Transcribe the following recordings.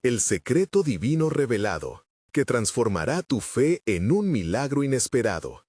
el secreto divino revelado, que transformará tu fe en un milagro inesperado.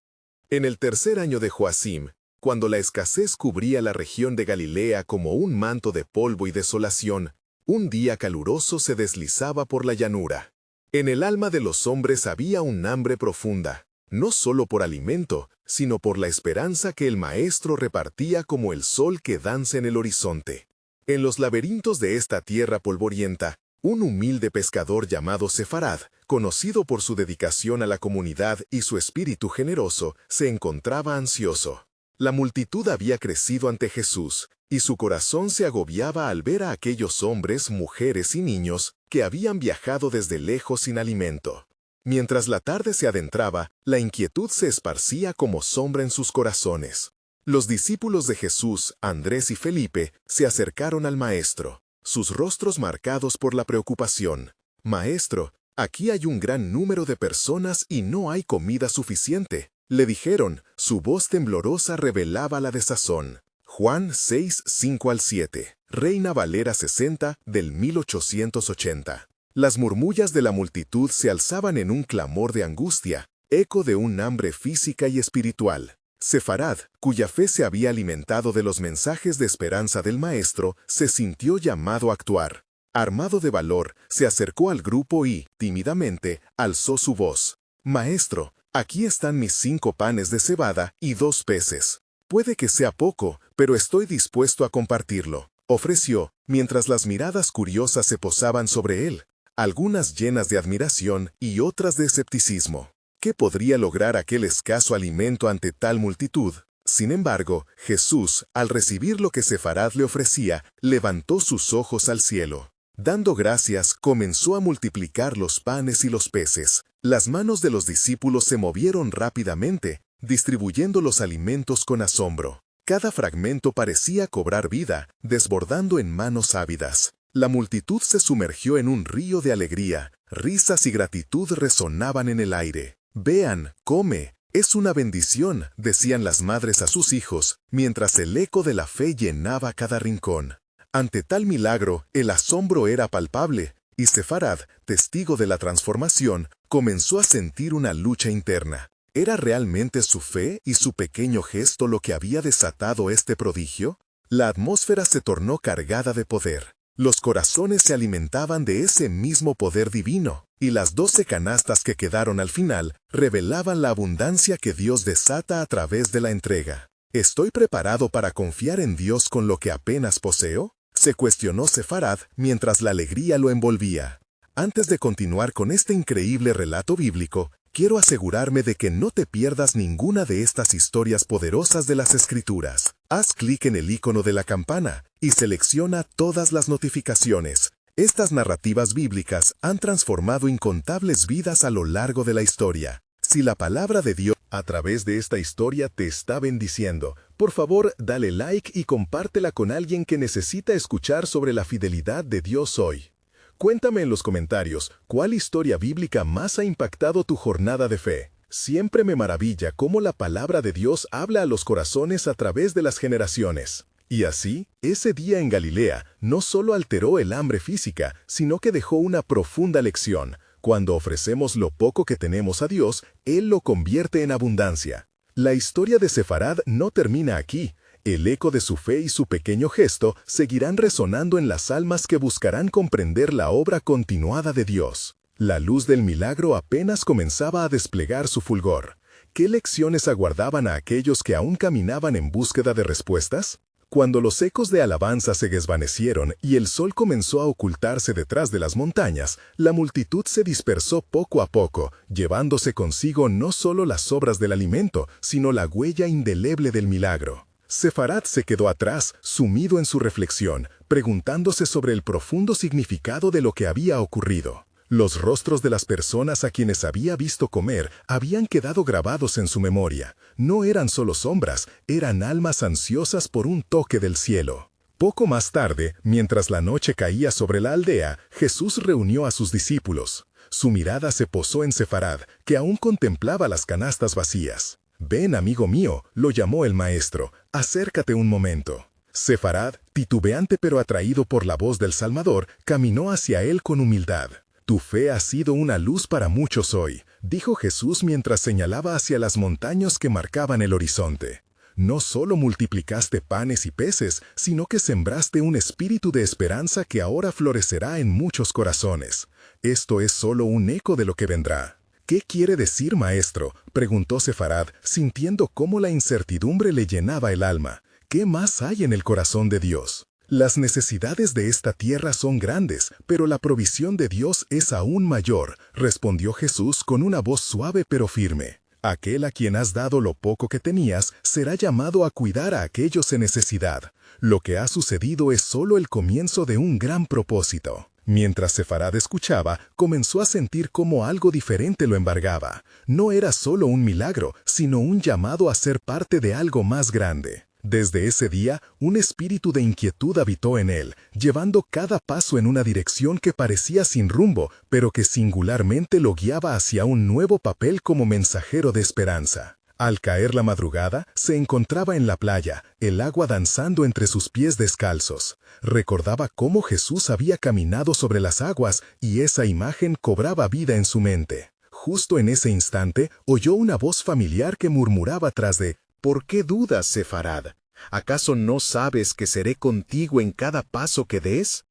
En el tercer año de Joacim, cuando la escasez cubría la región de Galilea como un manto de polvo y desolación, un día caluroso se deslizaba por la llanura. En el alma de los hombres había un hambre profunda, no solo por alimento, sino por la esperanza que el Maestro repartía como el sol que danza en el horizonte. En los laberintos de esta tierra polvorienta, un humilde pescador llamado Sefarad, conocido por su dedicación a la comunidad y su espíritu generoso, se encontraba ansioso. La multitud había crecido ante Jesús, y su corazón se agobiaba al ver a aquellos hombres, mujeres y niños que habían viajado desde lejos sin alimento. Mientras la tarde se adentraba, la inquietud se esparcía como sombra en sus corazones. Los discípulos de Jesús, Andrés y Felipe, se acercaron al Maestro, sus rostros marcados por la preocupación. «Maestro, aquí hay un gran número de personas y no hay comida suficiente», le dijeron. Su voz temblorosa revelaba la desazón. Juan 6, 5-7, Reina Valera 60 del 1880. Las murmullas de la multitud se alzaban en un clamor de angustia, eco de un hambre física y espiritual. Sefarad, cuya fe se había alimentado de los mensajes de esperanza del Maestro, se sintió llamado a actuar. Armado de valor, se acercó al grupo y, tímidamente, alzó su voz. «Maestro, aquí están mis 5 panes de cebada y 2 peces. Puede que sea poco, pero estoy dispuesto a compartirlo», ofreció, mientras las miradas curiosas se posaban sobre él, algunas llenas de admiración y otras de escepticismo. ¿Qué podría lograr aquel escaso alimento ante tal multitud? Sin embargo, Jesús, al recibir lo que Sefarad le ofrecía, levantó sus ojos al cielo. Dando gracias, comenzó a multiplicar los panes y los peces. Las manos de los discípulos se movieron rápidamente, distribuyendo los alimentos con asombro. Cada fragmento parecía cobrar vida, desbordando en manos ávidas. La multitud se sumergió en un río de alegría, risas y gratitud resonaban en el aire. «Vean, come, es una bendición», decían las madres a sus hijos, mientras el eco de la fe llenaba cada rincón. Ante tal milagro, el asombro era palpable, y Sefarad, testigo de la transformación, comenzó a sentir una lucha interna. ¿Era realmente su fe y su pequeño gesto lo que había desatado este prodigio? La atmósfera se tornó cargada de poder. Los corazones se alimentaban de ese mismo poder divino, y las 12 canastas que quedaron al final revelaban la abundancia que Dios desata a través de la entrega. ¿Estoy preparado para confiar en Dios con lo que apenas poseo?, se cuestionó Sefarad mientras la alegría lo envolvía. Antes de continuar con este increíble relato bíblico, quiero asegurarme de que no te pierdas ninguna de estas historias poderosas de las Escrituras. Haz clic en el icono de la campana y selecciona todas las notificaciones. Estas narrativas bíblicas han transformado incontables vidas a lo largo de la historia. Si la palabra de Dios a través de esta historia te está bendiciendo, por favor dale like y compártela con alguien que necesita escuchar sobre la fidelidad de Dios hoy. Cuéntame en los comentarios cuál historia bíblica más ha impactado tu jornada de fe. Siempre me maravilla cómo la palabra de Dios habla a los corazones a través de las generaciones. Y así, ese día en Galilea no solo alteró el hambre física, sino que dejó una profunda lección. Cuando ofrecemos lo poco que tenemos a Dios, Él lo convierte en abundancia. La historia de Sefarad no termina aquí. El eco de su fe y su pequeño gesto seguirán resonando en las almas que buscarán comprender la obra continuada de Dios. La luz del milagro apenas comenzaba a desplegar su fulgor. ¿Qué lecciones aguardaban a aquellos que aún caminaban en búsqueda de respuestas? Cuando los ecos de alabanza se desvanecieron y el sol comenzó a ocultarse detrás de las montañas, la multitud se dispersó poco a poco, llevándose consigo no solo las sobras del alimento, sino la huella indeleble del milagro. Sefarad se quedó atrás, sumido en su reflexión, preguntándose sobre el profundo significado de lo que había ocurrido. Los rostros de las personas a quienes había visto comer habían quedado grabados en su memoria. No eran solo sombras, eran almas ansiosas por un toque del cielo. Poco más tarde, mientras la noche caía sobre la aldea, Jesús reunió a sus discípulos. Su mirada se posó en Sefarad, que aún contemplaba las canastas vacías. «Ven, amigo mío», lo llamó el maestro, «acércate un momento». Sefarad, titubeante pero atraído por la voz del Salvador, caminó hacia él con humildad. «Tu fe ha sido una luz para muchos hoy», dijo Jesús mientras señalaba hacia las montañas que marcaban el horizonte. «No solo multiplicaste panes y peces, sino que sembraste un espíritu de esperanza que ahora florecerá en muchos corazones. Esto es solo un eco de lo que vendrá». «¿Qué quiere decir, maestro?», preguntó Sefarad, sintiendo cómo la incertidumbre le llenaba el alma. ¿Qué más hay en el corazón de Dios? Las necesidades de esta tierra son grandes, pero la provisión de Dios es aún mayor, respondió Jesús con una voz suave pero firme. Aquel a quien has dado lo poco que tenías será llamado a cuidar a aquellos en necesidad. Lo que ha sucedido es solo el comienzo de un gran propósito. Mientras Sefarad escuchaba, comenzó a sentir cómo algo diferente lo embargaba. No era solo un milagro, sino un llamado a ser parte de algo más grande. Desde ese día, un espíritu de inquietud habitó en él, llevando cada paso en una dirección que parecía sin rumbo, pero que singularmente lo guiaba hacia un nuevo papel como mensajero de esperanza. Al caer la madrugada, se encontraba en la playa, el agua danzando entre sus pies descalzos. Recordaba cómo Jesús había caminado sobre las aguas y esa imagen cobraba vida en su mente. Justo en ese instante, oyó una voz familiar que murmuraba tras de: «¿Por qué dudas, Sefarad? ¿Acaso no sabes que seré contigo en cada paso que des?».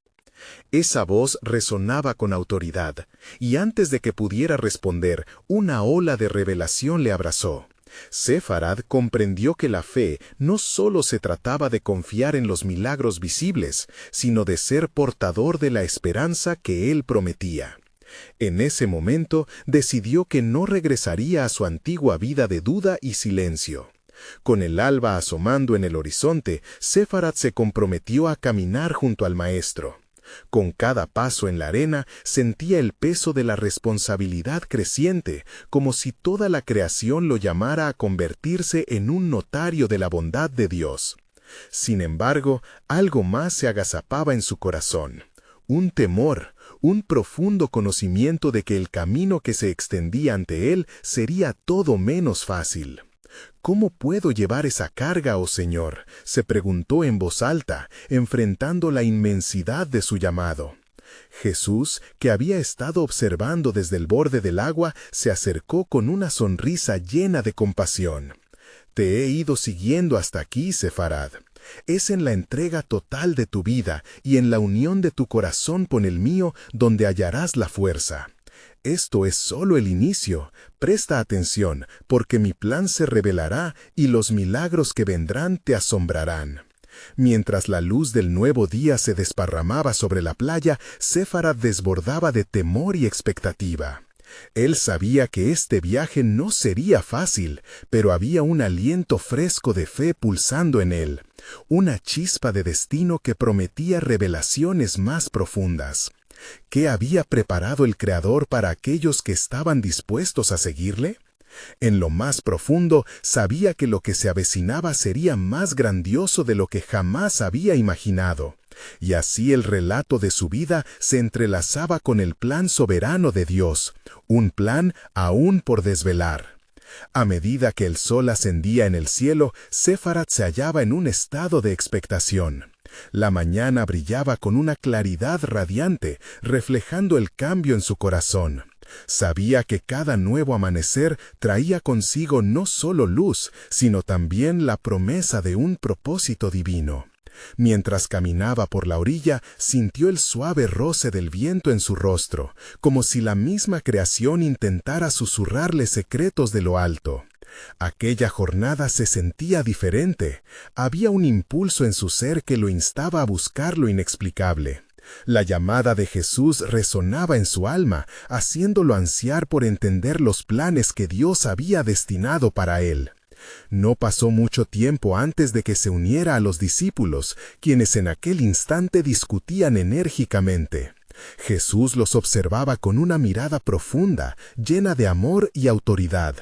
Esa voz resonaba con autoridad, y antes de que pudiera responder, una ola de revelación le abrazó. Sefarad comprendió que la fe no solo se trataba de confiar en los milagros visibles, sino de ser portador de la esperanza que él prometía. En ese momento decidió que no regresaría a su antigua vida de duda y silencio. Con el alba asomando en el horizonte, Sefarad se comprometió a caminar junto al Maestro. Con cada paso en la arena, sentía el peso de la responsabilidad creciente, como si toda la creación lo llamara a convertirse en un notario de la bondad de Dios. Sin embargo, algo más se agazapaba en su corazón. Un temor, un profundo conocimiento de que el camino que se extendía ante él sería todo menos fácil. «¿Cómo puedo llevar esa carga, oh Señor?», se preguntó en voz alta, enfrentando la inmensidad de su llamado. Jesús, que había estado observando desde el borde del agua, se acercó con una sonrisa llena de compasión. «Te he ido siguiendo hasta aquí, Sefarad. Es en la entrega total de tu vida y en la unión de tu corazón con el mío donde hallarás la fuerza. Esto es solo el inicio. Presta atención, porque mi plan se revelará y los milagros que vendrán te asombrarán». Mientras la luz del nuevo día se desparramaba sobre la playa, Sefarad desbordaba de temor y expectativa. Él sabía que este viaje no sería fácil, pero había un aliento fresco de fe pulsando en él, una chispa de destino que prometía revelaciones más profundas. ¿Qué había preparado el Creador para aquellos que estaban dispuestos a seguirle? En lo más profundo, sabía que lo que se avecinaba sería más grandioso de lo que jamás había imaginado. Y así el relato de su vida se entrelazaba con el plan soberano de Dios, un plan aún por desvelar. A medida que el sol ascendía en el cielo, Sefarad se hallaba en un estado de expectación. La mañana brillaba con una claridad radiante, reflejando el cambio en su corazón. Sabía que cada nuevo amanecer traía consigo no solo luz, sino también la promesa de un propósito divino. Mientras caminaba por la orilla, sintió el suave roce del viento en su rostro, como si la misma creación intentara susurrarle secretos de lo alto. Aquella jornada se sentía diferente. Había un impulso en su ser que lo instaba a buscar lo inexplicable. La llamada de Jesús resonaba en su alma, haciéndolo ansiar por entender los planes que Dios había destinado para él. No pasó mucho tiempo antes de que se uniera a los discípulos, quienes en aquel instante discutían enérgicamente. Jesús los observaba con una mirada profunda, llena de amor y autoridad.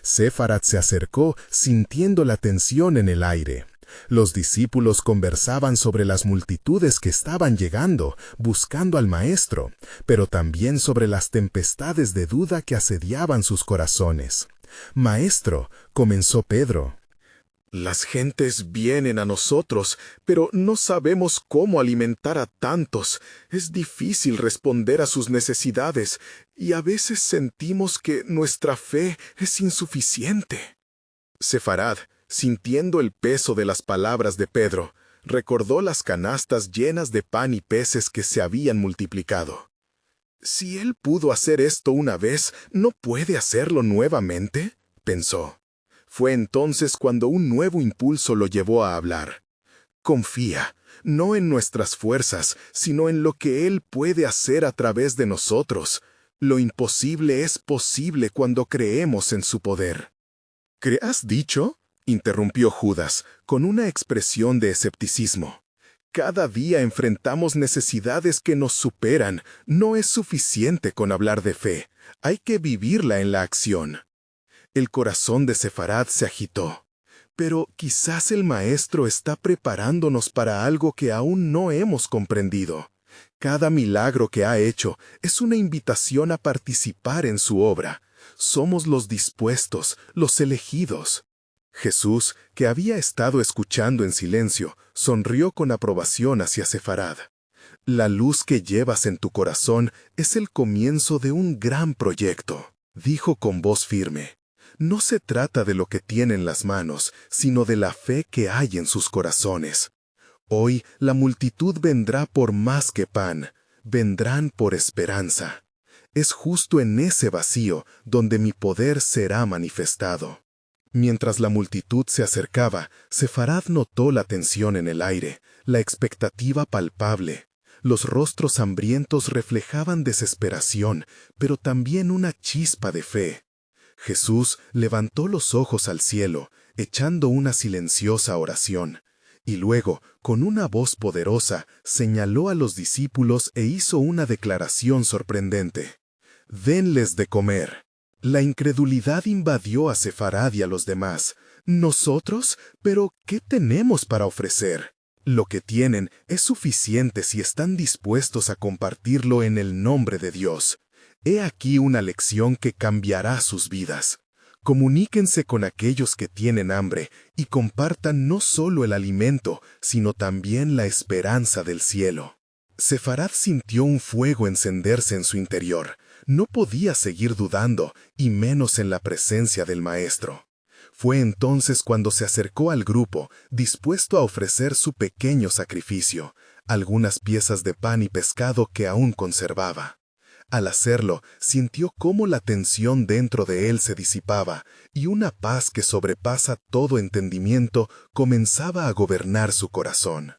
Sefarad se acercó, sintiendo la tensión en el aire. Los discípulos conversaban sobre las multitudes que estaban llegando, buscando al Maestro, pero también sobre las tempestades de duda que asediaban sus corazones. «Maestro», comenzó Pedro. Las gentes vienen a nosotros, pero no sabemos cómo alimentar a tantos. Es difícil responder a sus necesidades, y a veces sentimos que nuestra fe es insuficiente. Sefarad, sintiendo el peso de las palabras de Pedro, recordó las canastas llenas de pan y peces que se habían multiplicado. «Si él pudo hacer esto una vez, ¿no puede hacerlo nuevamente?», pensó. Fue entonces cuando un nuevo impulso lo llevó a hablar. «Confía, no en nuestras fuerzas, sino en lo que Él puede hacer a través de nosotros. Lo imposible es posible cuando creemos en su poder». «¿Qué has dicho?», interrumpió Judas, con una expresión de escepticismo. «Cada día enfrentamos necesidades que nos superan. No es suficiente con hablar de fe. Hay que vivirla en la acción». El corazón de Sefarad se agitó. Pero quizás el Maestro está preparándonos para algo que aún no hemos comprendido. Cada milagro que ha hecho es una invitación a participar en su obra. Somos los dispuestos, los elegidos. Jesús, que había estado escuchando en silencio, sonrió con aprobación hacia Sefarad. «La luz que llevas en tu corazón es el comienzo de un gran proyecto», dijo con voz firme. «No se trata de lo que tienen las manos, sino de la fe que hay en sus corazones. Hoy la multitud vendrá por más que pan, vendrán por esperanza. Es justo en ese vacío donde mi poder será manifestado». Mientras la multitud se acercaba, Sefarad notó la tensión en el aire, la expectativa palpable. Los rostros hambrientos reflejaban desesperación, pero también una chispa de fe. Jesús levantó los ojos al cielo, echando una silenciosa oración, y luego, con una voz poderosa, señaló a los discípulos e hizo una declaración sorprendente. «Denles de comer». La incredulidad invadió a Sefarad y a los demás. «¿Nosotros? ¿Pero qué tenemos para ofrecer?». Lo que tienen es suficiente si están dispuestos a compartirlo en el nombre de Dios. He aquí una lección que cambiará sus vidas. Comuníquense con aquellos que tienen hambre y compartan no solo el alimento, sino también la esperanza del cielo. Sefarad sintió un fuego encenderse en su interior. No podía seguir dudando, y menos en la presencia del Maestro. Fue entonces cuando se acercó al grupo, dispuesto a ofrecer su pequeño sacrificio, algunas piezas de pan y pescado que aún conservaba. Al hacerlo, sintió cómo la tensión dentro de él se disipaba, y una paz que sobrepasa todo entendimiento comenzaba a gobernar su corazón.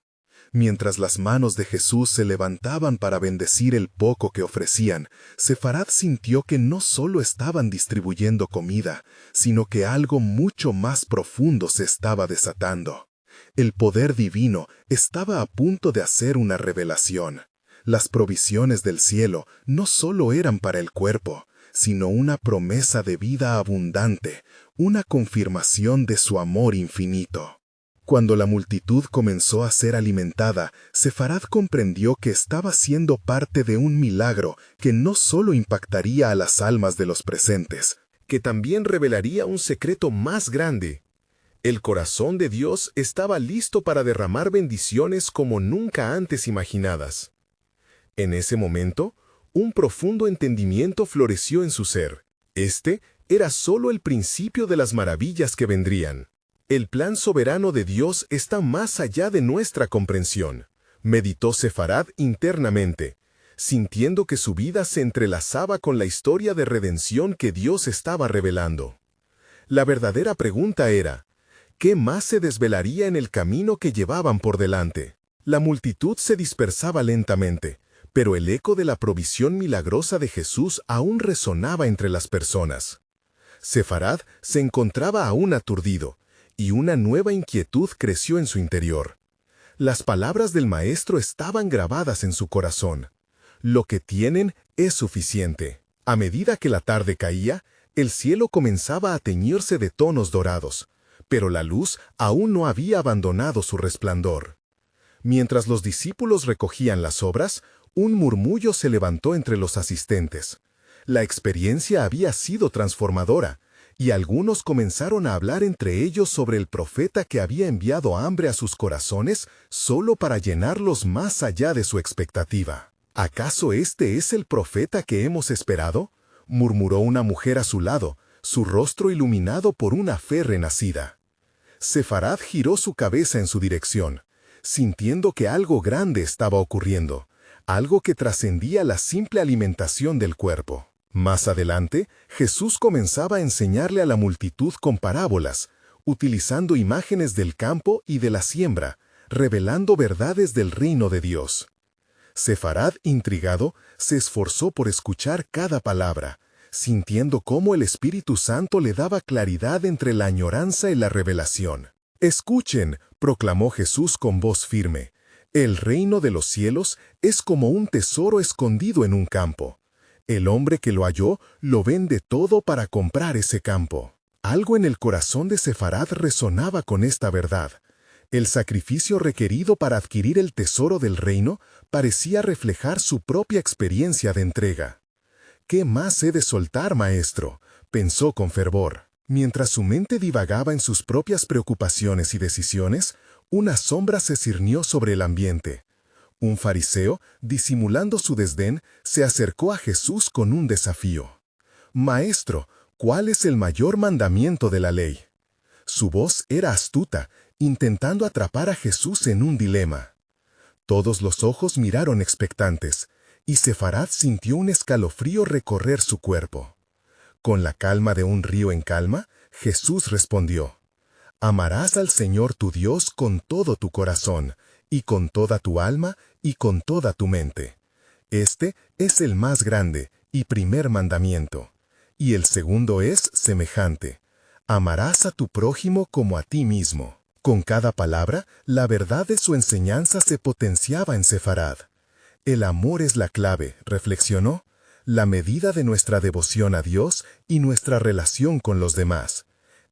Mientras las manos de Jesús se levantaban para bendecir el poco que ofrecían, Sefarad sintió que no solo estaban distribuyendo comida, sino que algo mucho más profundo se estaba desatando. El poder divino estaba a punto de hacer una revelación. Las provisiones del cielo no solo eran para el cuerpo, sino una promesa de vida abundante, una confirmación de su amor infinito. Cuando la multitud comenzó a ser alimentada, Sefarad comprendió que estaba siendo parte de un milagro que no solo impactaría a las almas de los presentes, que también revelaría un secreto más grande. El corazón de Dios estaba listo para derramar bendiciones como nunca antes imaginadas. En ese momento, un profundo entendimiento floreció en su ser. Este era solo el principio de las maravillas que vendrían. El plan soberano de Dios está más allá de nuestra comprensión, meditó Sefarad internamente, sintiendo que su vida se entrelazaba con la historia de redención que Dios estaba revelando. La verdadera pregunta era, ¿qué más se desvelaría en el camino que llevaban por delante? La multitud se dispersaba lentamente, pero el eco de la provisión milagrosa de Jesús aún resonaba entre las personas. Sefarad se encontraba aún aturdido, y una nueva inquietud creció en su interior. Las palabras del Maestro estaban grabadas en su corazón. Lo que tienen es suficiente. A medida que la tarde caía, el cielo comenzaba a teñirse de tonos dorados, pero la luz aún no había abandonado su resplandor. Mientras los discípulos recogían las sobras, un murmullo se levantó entre los asistentes. La experiencia había sido transformadora, y algunos comenzaron a hablar entre ellos sobre el profeta que había enviado hambre a sus corazones solo para llenarlos más allá de su expectativa. ¿Acaso este es el profeta que hemos esperado?, murmuró una mujer a su lado, su rostro iluminado por una fe renacida. Sefarad giró su cabeza en su dirección, sintiendo que algo grande estaba ocurriendo, algo que trascendía la simple alimentación del cuerpo. Más adelante, Jesús comenzaba a enseñarle a la multitud con parábolas, utilizando imágenes del campo y de la siembra, revelando verdades del reino de Dios. Sefarad, intrigado, se esforzó por escuchar cada palabra, sintiendo cómo el Espíritu Santo le daba claridad entre la añoranza y la revelación. «Escuchen», proclamó Jesús con voz firme, «el reino de los cielos es como un tesoro escondido en un campo. El hombre que lo halló lo vende todo para comprar ese campo». Algo en el corazón de Sefarad resonaba con esta verdad. El sacrificio requerido para adquirir el tesoro del reino parecía reflejar su propia experiencia de entrega. «¿Qué más he de soltar, maestro?», pensó con fervor. Mientras su mente divagaba en sus propias preocupaciones y decisiones, una sombra se cernió sobre el ambiente. Un fariseo, disimulando su desdén, se acercó a Jesús con un desafío. «Maestro, ¿cuál es el mayor mandamiento de la ley?». Su voz era astuta, intentando atrapar a Jesús en un dilema. Todos los ojos miraron expectantes, y Sefarad sintió un escalofrío recorrer su cuerpo. Con la calma de un río en calma, Jesús respondió: «Amarás al Señor tu Dios con todo tu corazón, y con toda tu alma, y con toda tu mente. Este es el más grande y primer mandamiento. Y el segundo es semejante: amarás a tu prójimo como a ti mismo». Con cada palabra, la verdad de su enseñanza se potenciaba en Sefarad. «El amor es la clave», reflexionó, «la medida de nuestra devoción a Dios y nuestra relación con los demás.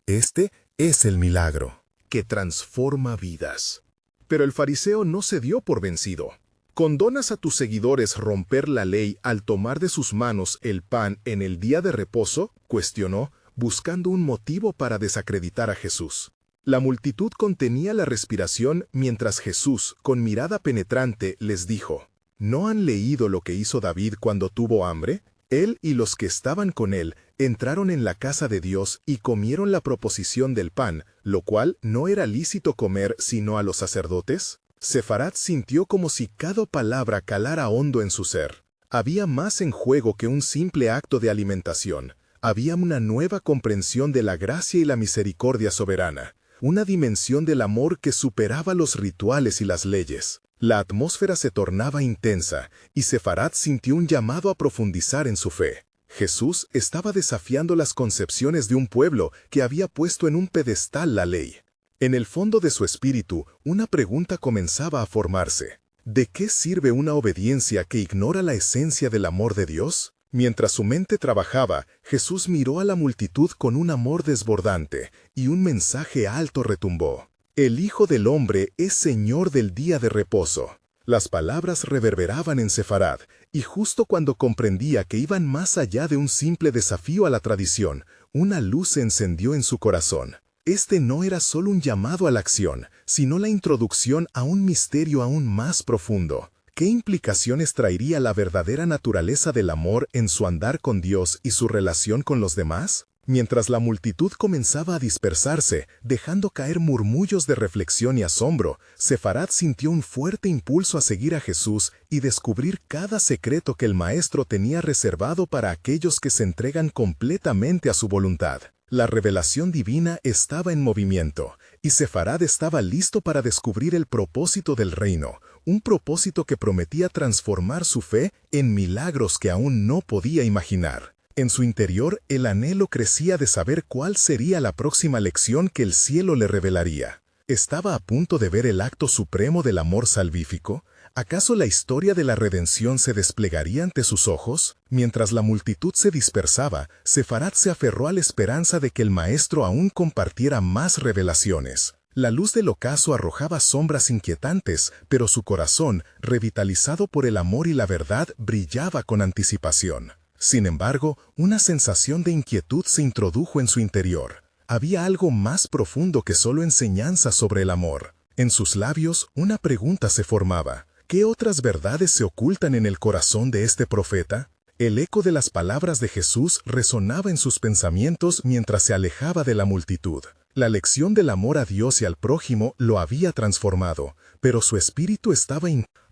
Este es el milagro que transforma vidas». Pero el fariseo no se dio por vencido. «¿Condonas a tus seguidores romper la ley al tomar de sus manos el pan en el día de reposo?», cuestionó, buscando un motivo para desacreditar a Jesús. La multitud contenía la respiración mientras Jesús, con mirada penetrante, les dijo: «¿No han leído lo que hizo David cuando tuvo hambre? Él y los que estaban con él entraron en la casa de Dios y comieron la proposición del pan, lo cual no era lícito comer sino a los sacerdotes». Sefarad sintió como si cada palabra calara hondo en su ser. Había más en juego que un simple acto de alimentación. Había una nueva comprensión de la gracia y la misericordia soberana, una dimensión del amor que superaba los rituales y las leyes. La atmósfera se tornaba intensa, y Sefarad sintió un llamado a profundizar en su fe. Jesús estaba desafiando las concepciones de un pueblo que había puesto en un pedestal la ley. En el fondo de su espíritu, una pregunta comenzaba a formarse: ¿de qué sirve una obediencia que ignora la esencia del amor de Dios? Mientras su mente trabajaba, Jesús miró a la multitud con un amor desbordante, y un mensaje alto retumbó: «El Hijo del Hombre es Señor del día de reposo». Las palabras reverberaban en Sefarad, y justo cuando comprendía que iban más allá de un simple desafío a la tradición, una luz se encendió en su corazón. Este no era solo un llamado a la acción, sino la introducción a un misterio aún más profundo. ¿Qué implicaciones traería la verdadera naturaleza del amor en su andar con Dios y su relación con los demás? Mientras la multitud comenzaba a dispersarse, dejando caer murmullos de reflexión y asombro, Sefarad sintió un fuerte impulso a seguir a Jesús y descubrir cada secreto que el Maestro tenía reservado para aquellos que se entregan completamente a su voluntad. La revelación divina estaba en movimiento, y Sefarad estaba listo para descubrir el propósito del reino, un propósito que prometía transformar su fe en milagros que aún no podía imaginar. En su interior, el anhelo crecía de saber cuál sería la próxima lección que el cielo le revelaría. ¿Estaba a punto de ver el acto supremo del amor salvífico? ¿Acaso la historia de la redención se desplegaría ante sus ojos? Mientras la multitud se dispersaba, Sefarad se aferró a la esperanza de que el Maestro aún compartiera más revelaciones. La luz del ocaso arrojaba sombras inquietantes, pero su corazón, revitalizado por el amor y la verdad, brillaba con anticipación. Sin embargo, una sensación de inquietud se introdujo en su interior. Había algo más profundo que solo enseñanza sobre el amor. En sus labios, una pregunta se formaba. ¿Qué otras verdades se ocultan en el corazón de este profeta? El eco de las palabras de Jesús resonaba en sus pensamientos mientras se alejaba de la multitud. La lección del amor a Dios y al prójimo lo había transformado, pero su espíritu estaba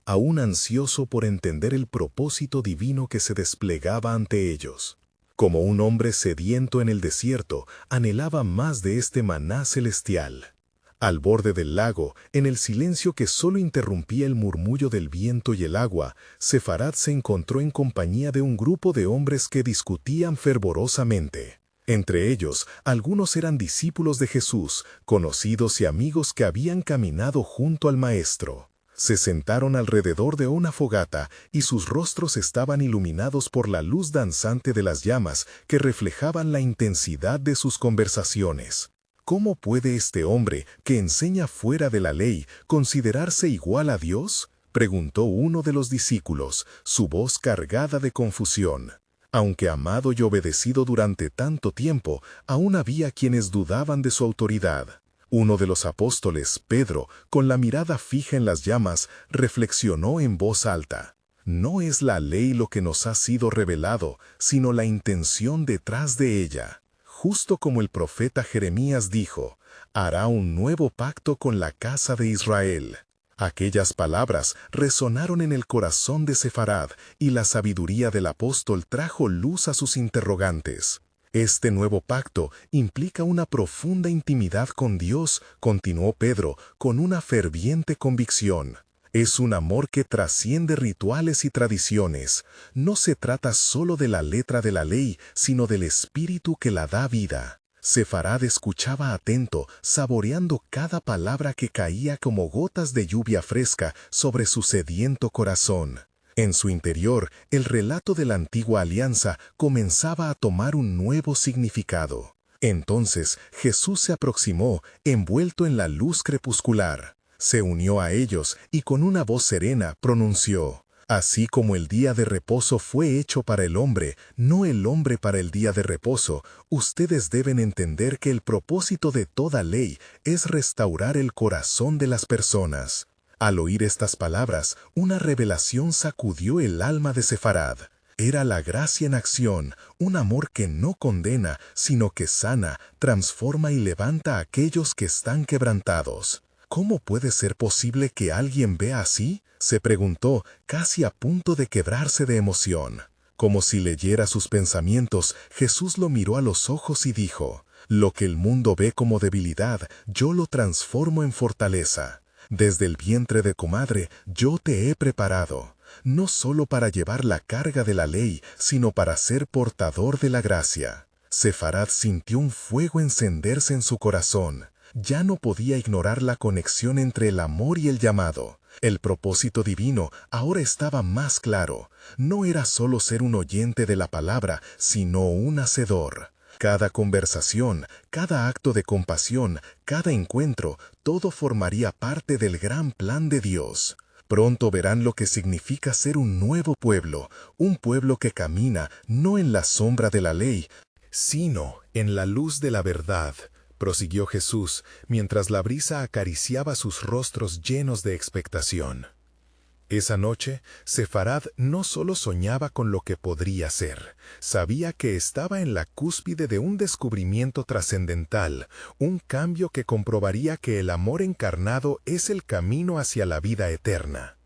aún ansioso por entender el propósito divino que se desplegaba ante ellos. Como un hombre sediento en el desierto, anhelaba más de este maná celestial. Al borde del lago, en el silencio que solo interrumpía el murmullo del viento y el agua, Sefarad se encontró en compañía de un grupo de hombres que discutían fervorosamente. Entre ellos, algunos eran discípulos de Jesús, conocidos y amigos que habían caminado junto al Maestro. Se sentaron alrededor de una fogata y sus rostros estaban iluminados por la luz danzante de las llamas que reflejaban la intensidad de sus conversaciones. ¿Cómo puede este hombre, que enseña fuera de la ley, considerarse igual a Dios?, preguntó uno de los discípulos, su voz cargada de confusión. Aunque amado y obedecido durante tanto tiempo, aún había quienes dudaban de su autoridad. Uno de los apóstoles, Pedro, con la mirada fija en las llamas, reflexionó en voz alta. No es la ley lo que nos ha sido revelado, sino la intención detrás de ella. Justo como el profeta Jeremías dijo, hará un nuevo pacto con la casa de Israel. Aquellas palabras resonaron en el corazón de Sefarad, y la sabiduría del apóstol trajo luz a sus interrogantes. Este nuevo pacto implica una profunda intimidad con Dios, continuó Pedro, con una ferviente convicción. Es un amor que trasciende rituales y tradiciones. No se trata solo de la letra de la ley, sino del espíritu que la da vida. Sefarad escuchaba atento, saboreando cada palabra que caía como gotas de lluvia fresca sobre su sediento corazón. En su interior, el relato de la antigua alianza comenzaba a tomar un nuevo significado. Entonces Jesús se aproximó, envuelto en la luz crepuscular. Se unió a ellos y con una voz serena pronunció: Así como el día de reposo fue hecho para el hombre, no el hombre para el día de reposo, ustedes deben entender que el propósito de toda ley es restaurar el corazón de las personas. Al oír estas palabras, una revelación sacudió el alma de Sefarad. Era la gracia en acción, un amor que no condena, sino que sana, transforma y levanta a aquellos que están quebrantados. ¿Cómo puede ser posible que alguien vea así?, se preguntó, casi a punto de quebrarse de emoción. Como si leyera sus pensamientos, Jesús lo miró a los ojos y dijo: Lo que el mundo ve como debilidad, yo lo transformo en fortaleza. Desde el vientre de tu madre, yo te he preparado, no solo para llevar la carga de la ley, sino para ser portador de la gracia. Sefarad sintió un fuego encenderse en su corazón. Ya no podía ignorar la conexión entre el amor y el llamado. El propósito divino ahora estaba más claro. No era solo ser un oyente de la palabra, sino un hacedor. Cada conversación, cada acto de compasión, cada encuentro, todo formaría parte del gran plan de Dios. Pronto verán lo que significa ser un nuevo pueblo, un pueblo que camina no en la sombra de la ley, sino en la luz de la verdad, prosiguió Jesús, mientras la brisa acariciaba sus rostros llenos de expectación. Esa noche, Sefarad no solo soñaba con lo que podría ser, sabía que estaba en la cúspide de un descubrimiento trascendental, un cambio que comprobaría que el amor encarnado es el camino hacia la vida eterna.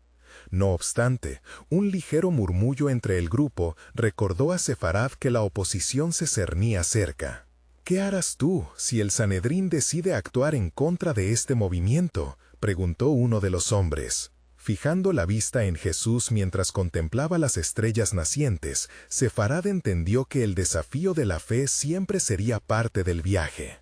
No obstante, un ligero murmullo entre el grupo recordó a Sefarad que la oposición se cernía cerca. ¿Qué harás tú si el Sanedrín decide actuar en contra de este movimiento?, preguntó uno de los hombres. Fijando la vista en Jesús mientras contemplaba las estrellas nacientes, Sefarad entendió que el desafío de la fe siempre sería parte del viaje.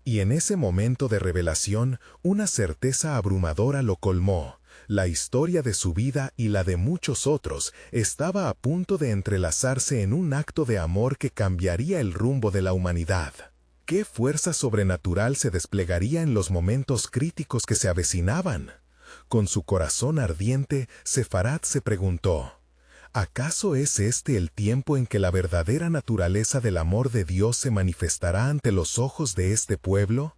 Y en ese momento de revelación, una certeza abrumadora lo colmó. La historia de su vida y la de muchos otros estaba a punto de entrelazarse en un acto de amor que cambiaría el rumbo de la humanidad. ¿Qué fuerza sobrenatural se desplegaría en los momentos críticos que se avecinaban? Con su corazón ardiente, Sefarad se preguntó: ¿Acaso es este el tiempo en que la verdadera naturaleza del amor de Dios se manifestará ante los ojos de este pueblo?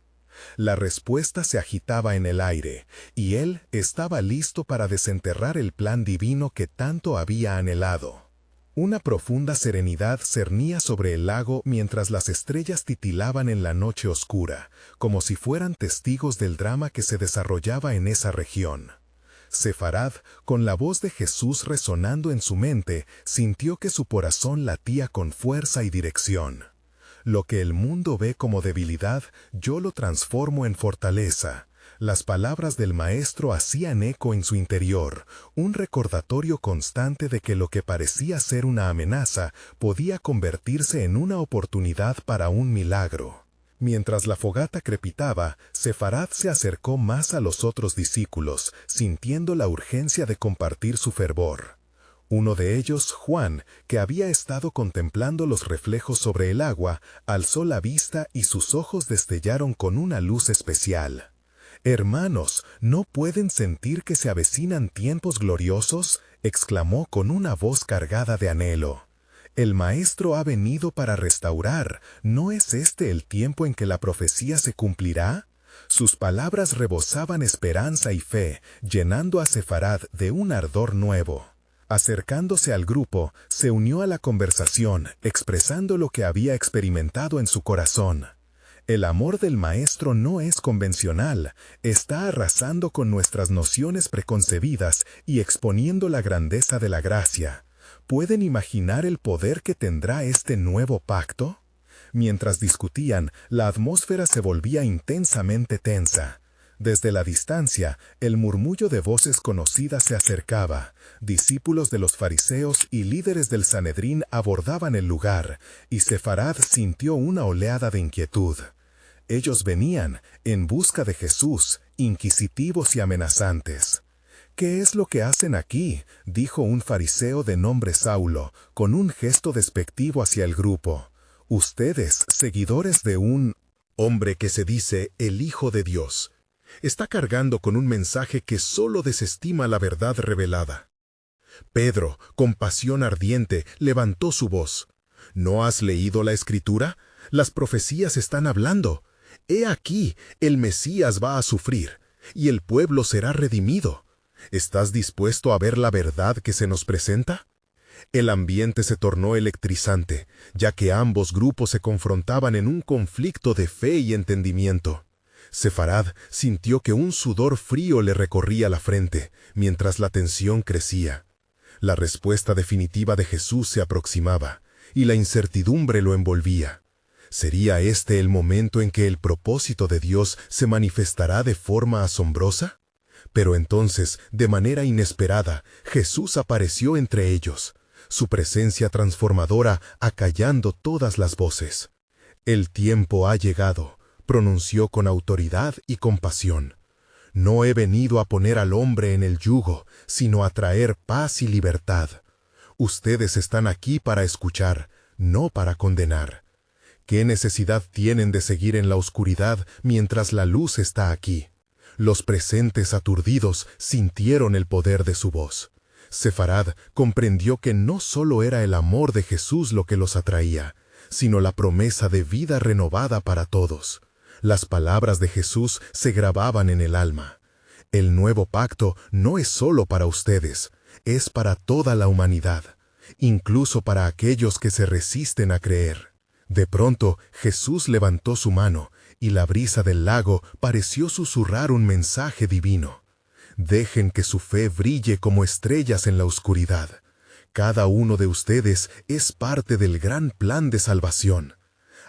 La respuesta se agitaba en el aire, y él estaba listo para desenterrar el plan divino que tanto había anhelado. Una profunda serenidad cernía sobre el lago mientras las estrellas titilaban en la noche oscura, como si fueran testigos del drama que se desarrollaba en esa región. Sefarad, con la voz de Jesús resonando en su mente, sintió que su corazón latía con fuerza y dirección. Lo que el mundo ve como debilidad, yo lo transformo en fortaleza. Las palabras del Maestro hacían eco en su interior, un recordatorio constante de que lo que parecía ser una amenaza podía convertirse en una oportunidad para un milagro. Mientras la fogata crepitaba, Sefarad se acercó más a los otros discípulos, sintiendo la urgencia de compartir su fervor. Uno de ellos, Juan, que había estado contemplando los reflejos sobre el agua, alzó la vista y sus ojos destellaron con una luz especial. «Hermanos, ¿no pueden sentir que se avecinan tiempos gloriosos?», exclamó con una voz cargada de anhelo. «El Maestro ha venido para restaurar. ¿No es este el tiempo en que la profecía se cumplirá?». Sus palabras rebosaban esperanza y fe, llenando a Sefarad de un ardor nuevo. Acercándose al grupo, se unió a la conversación, expresando lo que había experimentado en su corazón. «El amor del Maestro no es convencional, está arrasando con nuestras nociones preconcebidas y exponiendo la grandeza de la gracia. ¿Pueden imaginar el poder que tendrá este nuevo pacto?». Mientras discutían, la atmósfera se volvía intensamente tensa. Desde la distancia, el murmullo de voces conocidas se acercaba. Discípulos de los fariseos y líderes del Sanedrín abordaban el lugar, y Sefarad sintió una oleada de inquietud. Ellos venían, en busca de Jesús, inquisitivos y amenazantes. «¿Qué es lo que hacen aquí?», dijo un fariseo de nombre Saulo, con un gesto despectivo hacia el grupo. «Ustedes, seguidores de un hombre que se dice el Hijo de Dios, está cargando con un mensaje que solo desestima la verdad revelada». Pedro, con pasión ardiente, levantó su voz. «¿No has leído la Escritura? Las profecías están hablando. He aquí, el Mesías va a sufrir, y el pueblo será redimido. ¿Estás dispuesto a ver la verdad que se nos presenta?». El ambiente se tornó electrizante, ya que ambos grupos se confrontaban en un conflicto de fe y entendimiento. Sefarad sintió que un sudor frío le recorría la frente, mientras la tensión crecía. La respuesta definitiva de Jesús se aproximaba, y la incertidumbre lo envolvía. ¿Sería este el momento en que el propósito de Dios se manifestará de forma asombrosa? Pero entonces, de manera inesperada, Jesús apareció entre ellos, su presencia transformadora acallando todas las voces. «El tiempo ha llegado», pronunció con autoridad y compasión. «No he venido a poner al hombre en el yugo, sino a traer paz y libertad. Ustedes están aquí para escuchar, no para condenar. ¿Qué necesidad tienen de seguir en la oscuridad mientras la luz está aquí?». Los presentes aturdidos sintieron el poder de su voz. Sefarad comprendió que no solo era el amor de Jesús lo que los atraía, sino la promesa de vida renovada para todos. Las palabras de Jesús se grababan en el alma. «El nuevo pacto no es solo para ustedes, es para toda la humanidad, incluso para aquellos que se resisten a creer». De pronto, Jesús levantó su mano, y la brisa del lago pareció susurrar un mensaje divino. «Dejen que su fe brille como estrellas en la oscuridad. Cada uno de ustedes es parte del gran plan de salvación.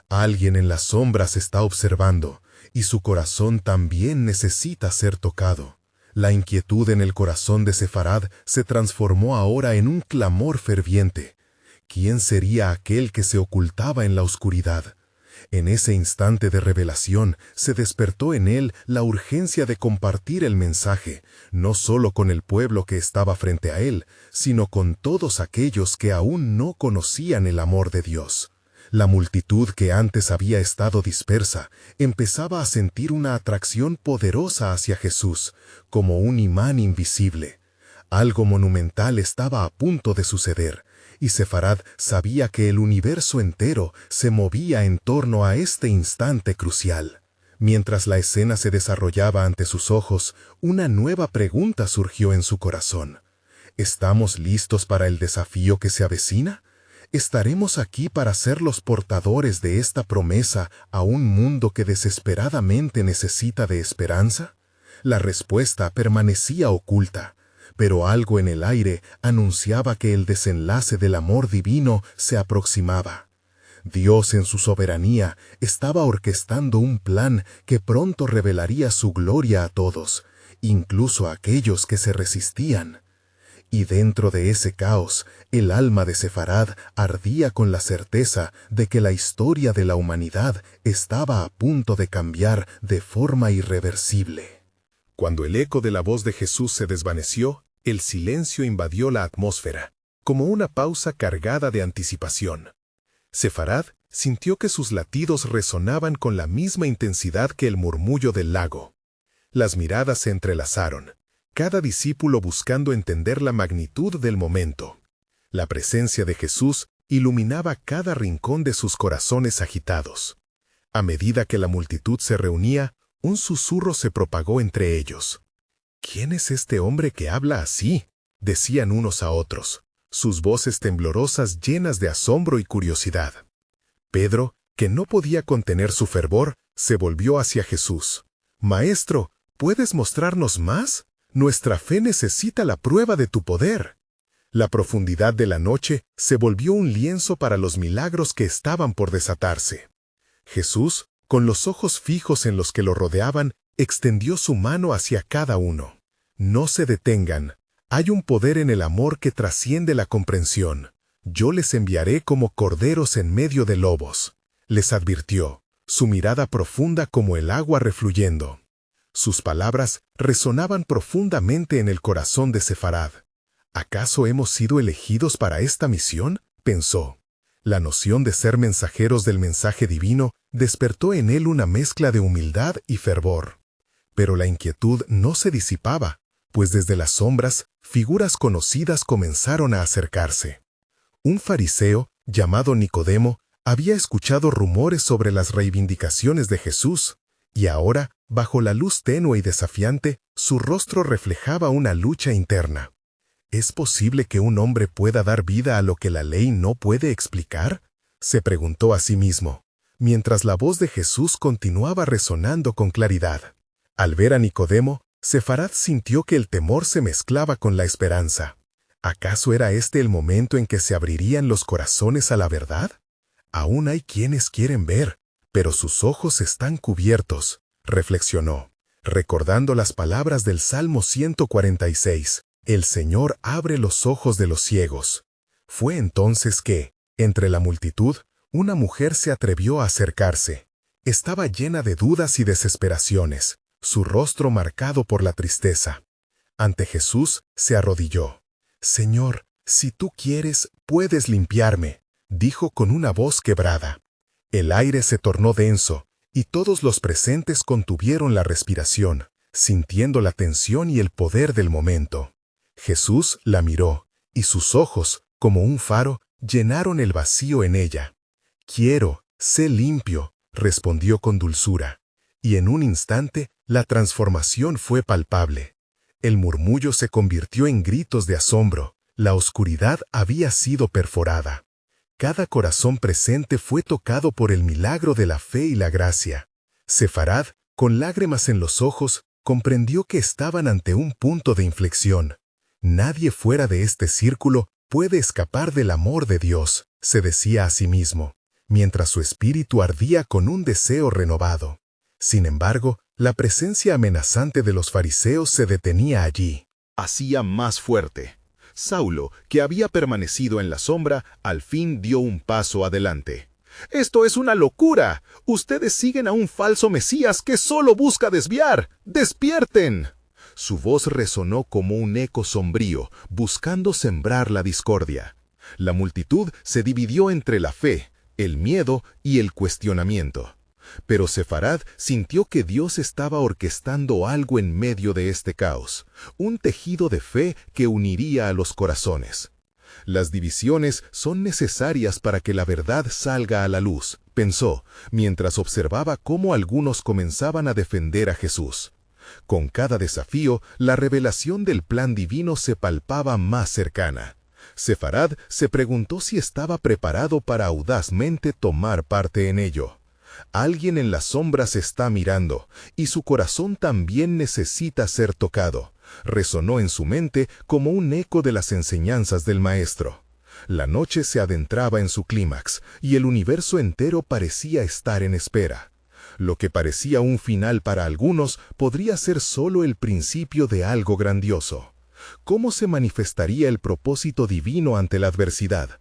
Alguien en las sombras está observando, y su corazón también necesita ser tocado». La inquietud en el corazón de Sefarad se transformó ahora en un clamor ferviente. ¿Quién sería aquel que se ocultaba en la oscuridad? En ese instante de revelación se despertó en él la urgencia de compartir el mensaje, no solo con el pueblo que estaba frente a él, sino con todos aquellos que aún no conocían el amor de Dios. La multitud que antes había estado dispersa empezaba a sentir una atracción poderosa hacia Jesús, como un imán invisible. Algo monumental estaba a punto de suceder, y Sefarad sabía que el universo entero se movía en torno a este instante crucial. Mientras la escena se desarrollaba ante sus ojos, una nueva pregunta surgió en su corazón. ¿Estamos listos para el desafío que se avecina? ¿Estaremos aquí para ser los portadores de esta promesa a un mundo que desesperadamente necesita de esperanza? La respuesta permanecía oculta, pero algo en el aire anunciaba que el desenlace del amor divino se aproximaba. Dios en su soberanía estaba orquestando un plan que pronto revelaría su gloria a todos, incluso a aquellos que se resistían. Y dentro de ese caos, el alma de Sefarad ardía con la certeza de que la historia de la humanidad estaba a punto de cambiar de forma irreversible. Cuando el eco de la voz de Jesús se desvaneció, el silencio invadió la atmósfera, como una pausa cargada de anticipación. Sefarad sintió que sus latidos resonaban con la misma intensidad que el murmullo del lago. Las miradas se entrelazaron, cada discípulo buscando entender la magnitud del momento. La presencia de Jesús iluminaba cada rincón de sus corazones agitados. A medida que la multitud se reunía, un susurro se propagó entre ellos. «¿Quién es este hombre que habla así?», decían unos a otros, sus voces temblorosas llenas de asombro y curiosidad. Pedro, que no podía contener su fervor, se volvió hacia Jesús. «Maestro, ¿puedes mostrarnos más? Nuestra fe necesita la prueba de tu poder». La profundidad de la noche se volvió un lienzo para los milagros que estaban por desatarse. Jesús, con los ojos fijos en los que lo rodeaban, extendió su mano hacia cada uno. «No se detengan. Hay un poder en el amor que trasciende la comprensión. Yo les enviaré como corderos en medio de lobos», les advirtió, su mirada profunda como el agua refluyendo. Sus palabras resonaban profundamente en el corazón de Sefarad. ¿Acaso hemos sido elegidos para esta misión?, pensó. La noción de ser mensajeros del mensaje divino despertó en él una mezcla de humildad y fervor. Pero la inquietud no se disipaba, pues desde las sombras, figuras conocidas comenzaron a acercarse. Un fariseo, llamado Nicodemo, había escuchado rumores sobre las reivindicaciones de Jesús, y ahora, bajo la luz tenue y desafiante, su rostro reflejaba una lucha interna. ¿Es posible que un hombre pueda dar vida a lo que la ley no puede explicar?, se preguntó a sí mismo, mientras la voz de Jesús continuaba resonando con claridad. Al ver a Nicodemo, Sefarad sintió que el temor se mezclaba con la esperanza. ¿Acaso era este el momento en que se abrirían los corazones a la verdad? Aún hay quienes quieren ver, pero sus ojos están cubiertos, reflexionó, recordando las palabras del Salmo 146. El Señor abre los ojos de los ciegos. Fue entonces que, entre la multitud, una mujer se atrevió a acercarse. Estaba llena de dudas y desesperaciones, su rostro marcado por la tristeza. Ante Jesús se arrodilló. «Señor, si tú quieres, puedes limpiarme», dijo con una voz quebrada. El aire se tornó denso, y todos los presentes contuvieron la respiración, sintiendo la tensión y el poder del momento. Jesús la miró, y sus ojos, como un faro, llenaron el vacío en ella. «Quiero, sé limpio», respondió con dulzura, y en un instante la transformación fue palpable. El murmullo se convirtió en gritos de asombro, la oscuridad había sido perforada. Cada corazón presente fue tocado por el milagro de la fe y la gracia. Sefarad, con lágrimas en los ojos, comprendió que estaban ante un punto de inflexión. «Nadie fuera de este círculo puede escapar del amor de Dios», se decía a sí mismo, mientras su espíritu ardía con un deseo renovado. Sin embargo, la presencia amenazante de los fariseos se detenía allí. Hacía más fuerte. Saulo, que había permanecido en la sombra, al fin dio un paso adelante. «¡Esto es una locura! Ustedes siguen a un falso Mesías que solo busca desviar. ¡Despierten!». Su voz resonó como un eco sombrío, buscando sembrar la discordia. La multitud se dividió entre la fe, el miedo y el cuestionamiento. Pero Sefarad sintió que Dios estaba orquestando algo en medio de este caos, un tejido de fe que uniría a los corazones. Las divisiones son necesarias para que la verdad salga a la luz, pensó, mientras observaba cómo algunos comenzaban a defender a Jesús. Con cada desafío, la revelación del plan divino se palpaba más cercana. Sefarad se preguntó si estaba preparado para audazmente tomar parte en ello. Alguien en las sombras está mirando, y su corazón también necesita ser tocado. Resonó en su mente como un eco de las enseñanzas del Maestro. La noche se adentraba en su clímax, y el universo entero parecía estar en espera. Lo que parecía un final para algunos podría ser solo el principio de algo grandioso. ¿Cómo se manifestaría el propósito divino ante la adversidad?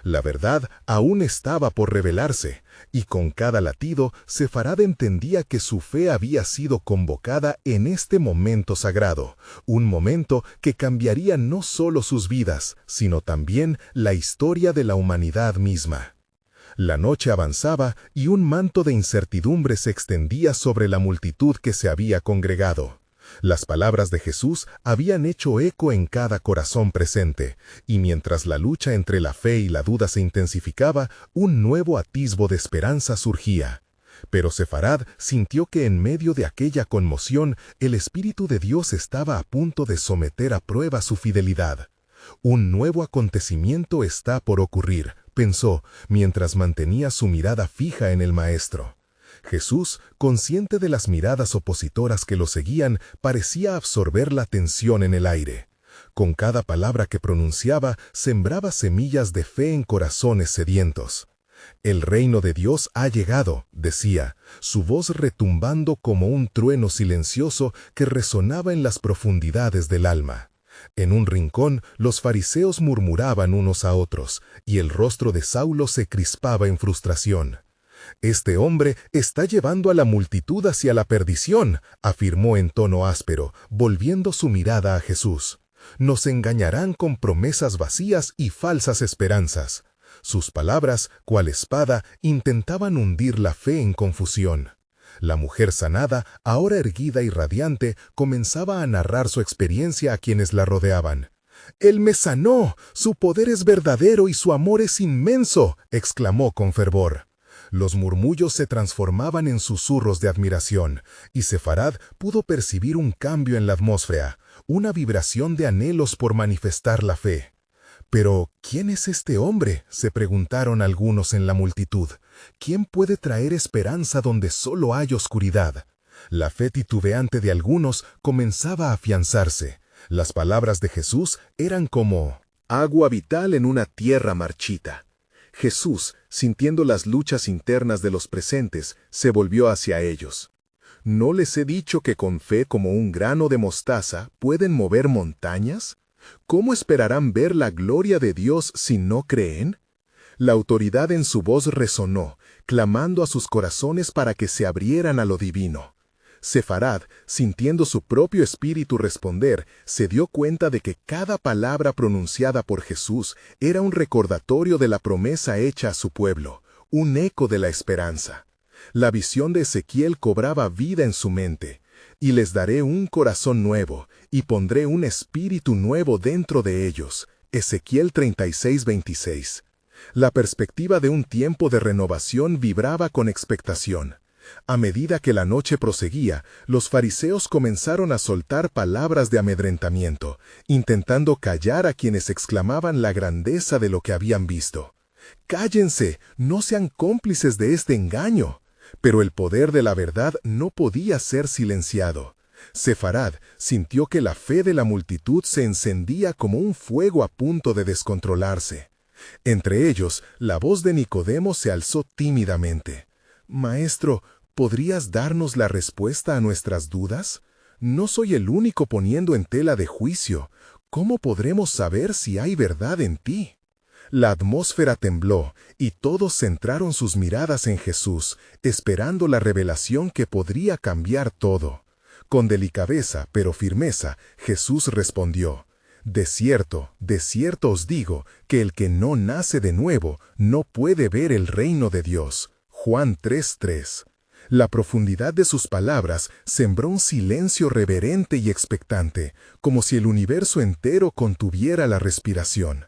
La verdad aún estaba por revelarse, y con cada latido, Sefarad entendía que su fe había sido convocada en este momento sagrado, un momento que cambiaría no solo sus vidas, sino también la historia de la humanidad misma. La noche avanzaba y un manto de incertidumbre se extendía sobre la multitud que se había congregado. Las palabras de Jesús habían hecho eco en cada corazón presente, y mientras la lucha entre la fe y la duda se intensificaba, un nuevo atisbo de esperanza surgía. Pero Sefarad sintió que en medio de aquella conmoción, el Espíritu de Dios estaba a punto de someter a prueba su fidelidad. Un nuevo acontecimiento está por ocurrir, pensó, mientras mantenía su mirada fija en el Maestro. Jesús, consciente de las miradas opositoras que lo seguían, parecía absorber la tensión en el aire. Con cada palabra que pronunciaba, sembraba semillas de fe en corazones sedientos. «El reino de Dios ha llegado», decía, su voz retumbando como un trueno silencioso que resonaba en las profundidades del alma. En un rincón, los fariseos murmuraban unos a otros, y el rostro de Saulo se crispaba en frustración. «Este hombre está llevando a la multitud hacia la perdición», afirmó en tono áspero, volviendo su mirada a Jesús. «Nos engañarán con promesas vacías y falsas esperanzas». Sus palabras, cual espada, intentaban hundir la fe en confusión. La mujer sanada, ahora erguida y radiante, comenzaba a narrar su experiencia a quienes la rodeaban. «Él me sanó, su poder es verdadero y su amor es inmenso», exclamó con fervor. Los murmullos se transformaban en susurros de admiración, y Sefarad pudo percibir un cambio en la atmósfera, una vibración de anhelos por manifestar la fe. «Pero, ¿quién es este hombre?», se preguntaron algunos en la multitud. «¿Quién puede traer esperanza donde solo hay oscuridad?». La fe titubeante de algunos comenzaba a afianzarse. Las palabras de Jesús eran como agua vital en una tierra marchita. Jesús, sintiendo las luchas internas de los presentes, se volvió hacia ellos. ¿No les he dicho que con fe como un grano de mostaza pueden mover montañas? ¿Cómo esperarán ver la gloria de Dios si no creen? La autoridad en su voz resonó, clamando a sus corazones para que se abrieran a lo divino. Sefarad, sintiendo su propio espíritu responder, se dio cuenta de que cada palabra pronunciada por Jesús era un recordatorio de la promesa hecha a su pueblo, un eco de la esperanza. La visión de Ezequiel cobraba vida en su mente. «Y les daré un corazón nuevo, y pondré un espíritu nuevo dentro de ellos». Ezequiel 36:26. La perspectiva de un tiempo de renovación vibraba con expectación. A medida que la noche proseguía, los fariseos comenzaron a soltar palabras de amedrentamiento, intentando callar a quienes exclamaban la grandeza de lo que habían visto. «Cállense, no sean cómplices de este engaño». Pero el poder de la verdad no podía ser silenciado. Sefarad sintió que la fe de la multitud se encendía como un fuego a punto de descontrolarse. Entre ellos, la voz de Nicodemo se alzó tímidamente. «Maestro, ¿podrías darnos la respuesta a nuestras dudas? No soy el único poniendo en tela de juicio. ¿Cómo podremos saber si hay verdad en ti?» La atmósfera tembló, y todos centraron sus miradas en Jesús, esperando la revelación que podría cambiar todo. Con delicadeza, pero firmeza, Jesús respondió: de cierto os digo, que el que no nace de nuevo no puede ver el reino de Dios. Juan 3:3. La profundidad de sus palabras sembró un silencio reverente y expectante, como si el universo entero contuviera la respiración.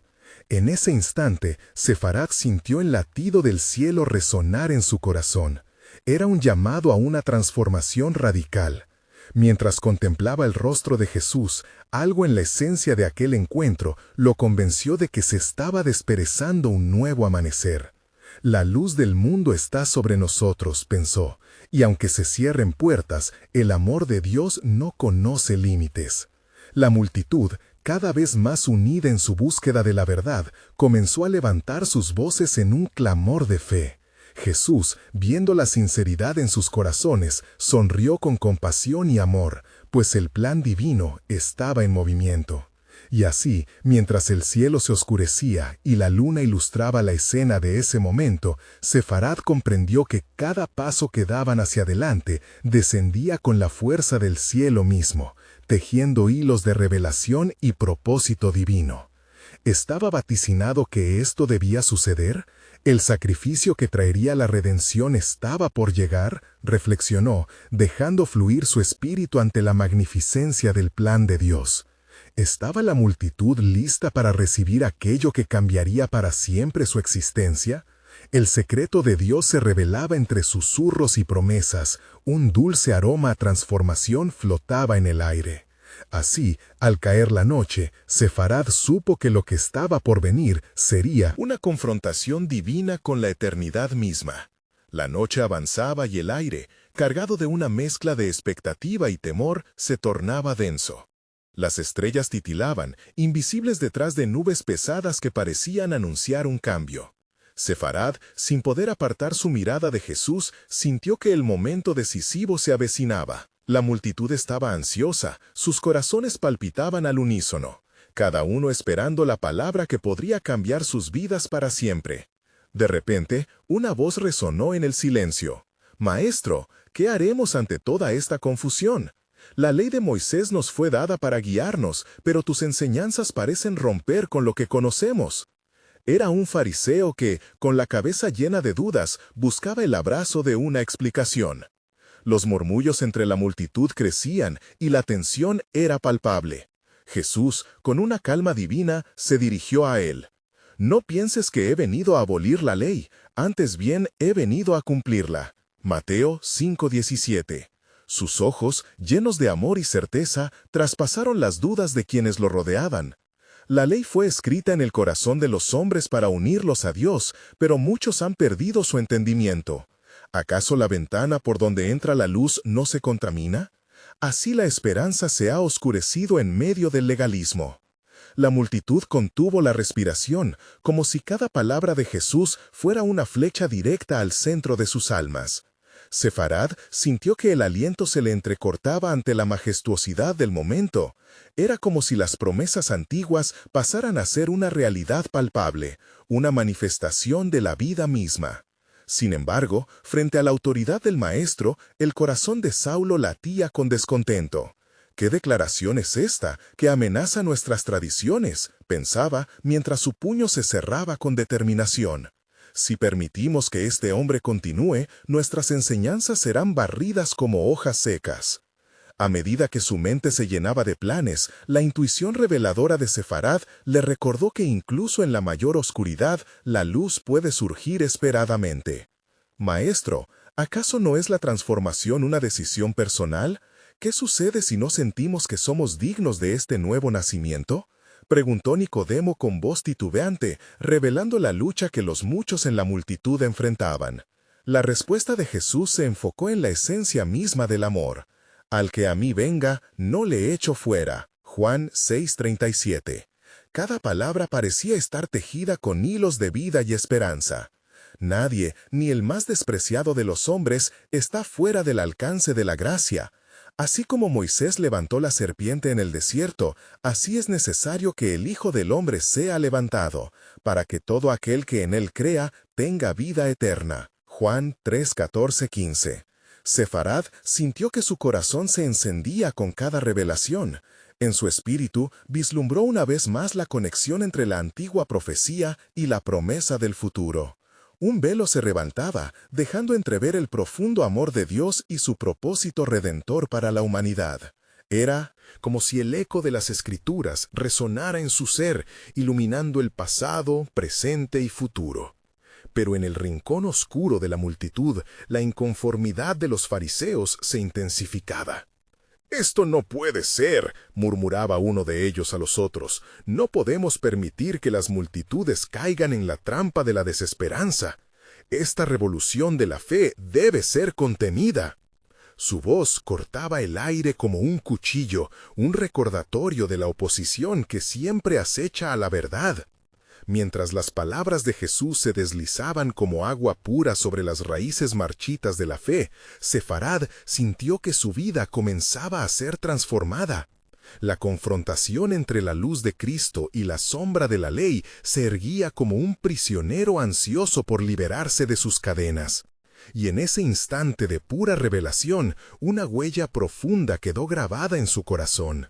En ese instante, Sefarad sintió el latido del cielo resonar en su corazón. Era un llamado a una transformación radical. Mientras contemplaba el rostro de Jesús, algo en la esencia de aquel encuentro lo convenció de que se estaba desperezando un nuevo amanecer. La luz del mundo está sobre nosotros, pensó, y aunque se cierren puertas, el amor de Dios no conoce límites. La multitud, cada vez más unida en su búsqueda de la verdad, comenzó a levantar sus voces en un clamor de fe. Jesús, viendo la sinceridad en sus corazones, sonrió con compasión y amor, pues el plan divino estaba en movimiento. Y así, mientras el cielo se oscurecía y la luna ilustraba la escena de ese momento, Sefarad comprendió que cada paso que daban hacia adelante descendía con la fuerza del cielo mismo, tejiendo hilos de revelación y propósito divino. ¿Estaba vaticinado que esto debía suceder? ¿El sacrificio que traería la redención estaba por llegar?, reflexionó, dejando fluir su espíritu ante la magnificencia del plan de Dios. ¿Estaba la multitud lista para recibir aquello que cambiaría para siempre su existencia? El secreto de Dios se revelaba entre susurros y promesas, un dulce aroma a transformación flotaba en el aire. Así, al caer la noche, Sefarad supo que lo que estaba por venir sería una confrontación divina con la eternidad misma. La noche avanzaba y el aire, cargado de una mezcla de expectativa y temor, se tornaba denso. Las estrellas titilaban, invisibles detrás de nubes pesadas que parecían anunciar un cambio. Sefarad, sin poder apartar su mirada de Jesús, sintió que el momento decisivo se avecinaba. La multitud estaba ansiosa, sus corazones palpitaban al unísono, cada uno esperando la palabra que podría cambiar sus vidas para siempre. De repente, una voz resonó en el silencio. «Maestro, ¿qué haremos ante toda esta confusión? La ley de Moisés nos fue dada para guiarnos, pero tus enseñanzas parecen romper con lo que conocemos». Era un fariseo que, con la cabeza llena de dudas, buscaba el abrazo de una explicación. Los murmullos entre la multitud crecían y la tensión era palpable. Jesús, con una calma divina, se dirigió a él. «No pienses que he venido a abolir la ley, antes bien he venido a cumplirla». Mateo 5:17. Sus ojos, llenos de amor y certeza, traspasaron las dudas de quienes lo rodeaban. La ley fue escrita en el corazón de los hombres para unirlos a Dios, pero muchos han perdido su entendimiento. ¿Acaso la ventana por donde entra la luz no se contamina? Así la esperanza se ha oscurecido en medio del legalismo. La multitud contuvo la respiración, como si cada palabra de Jesús fuera una flecha directa al centro de sus almas. Sefarad sintió que el aliento se le entrecortaba ante la majestuosidad del momento. Era como si las promesas antiguas pasaran a ser una realidad palpable, una manifestación de la vida misma. Sin embargo, frente a la autoridad del maestro, el corazón de Saulo latía con descontento. «¿Qué declaración es esta que amenaza nuestras tradiciones?», pensaba mientras su puño se cerraba con determinación. «Si permitimos que este hombre continúe, nuestras enseñanzas serán barridas como hojas secas». A medida que su mente se llenaba de planes, la intuición reveladora de Sefarad le recordó que incluso en la mayor oscuridad, la luz puede surgir esperadamente. «Maestro, ¿acaso no es la transformación una decisión personal? ¿Qué sucede si no sentimos que somos dignos de este nuevo nacimiento?», preguntó Nicodemo con voz titubeante, revelando la lucha que los muchos en la multitud enfrentaban. La respuesta de Jesús se enfocó en la esencia misma del amor. «Al que a mí venga, no le echo fuera». Juan 6:37. Cada palabra parecía estar tejida con hilos de vida y esperanza. Nadie, ni el más despreciado de los hombres, está fuera del alcance de la gracia. Así como Moisés levantó la serpiente en el desierto, así es necesario que el Hijo del Hombre sea levantado, para que todo aquel que en él crea tenga vida eterna. Juan 3:14-15. Sefarad sintió que su corazón se encendía con cada revelación. En su espíritu vislumbró una vez más la conexión entre la antigua profecía y la promesa del futuro. Un velo se levantaba, dejando entrever el profundo amor de Dios y su propósito redentor para la humanidad. Era como si el eco de las Escrituras resonara en su ser, iluminando el pasado, presente y futuro. Pero en el rincón oscuro de la multitud, la inconformidad de los fariseos se intensificaba. «Esto no puede ser», murmuraba uno de ellos a los otros. «No podemos permitir que las multitudes caigan en la trampa de la desesperanza. Esta revolución de la fe debe ser contenida». Su voz cortaba el aire como un cuchillo, un recordatorio de la oposición que siempre acecha a la verdad. Mientras las palabras de Jesús se deslizaban como agua pura sobre las raíces marchitas de la fe, Sefarad sintió que su vida comenzaba a ser transformada. La confrontación entre la luz de Cristo y la sombra de la ley se erguía como un prisionero ansioso por liberarse de sus cadenas. Y en ese instante de pura revelación, una huella profunda quedó grabada en su corazón.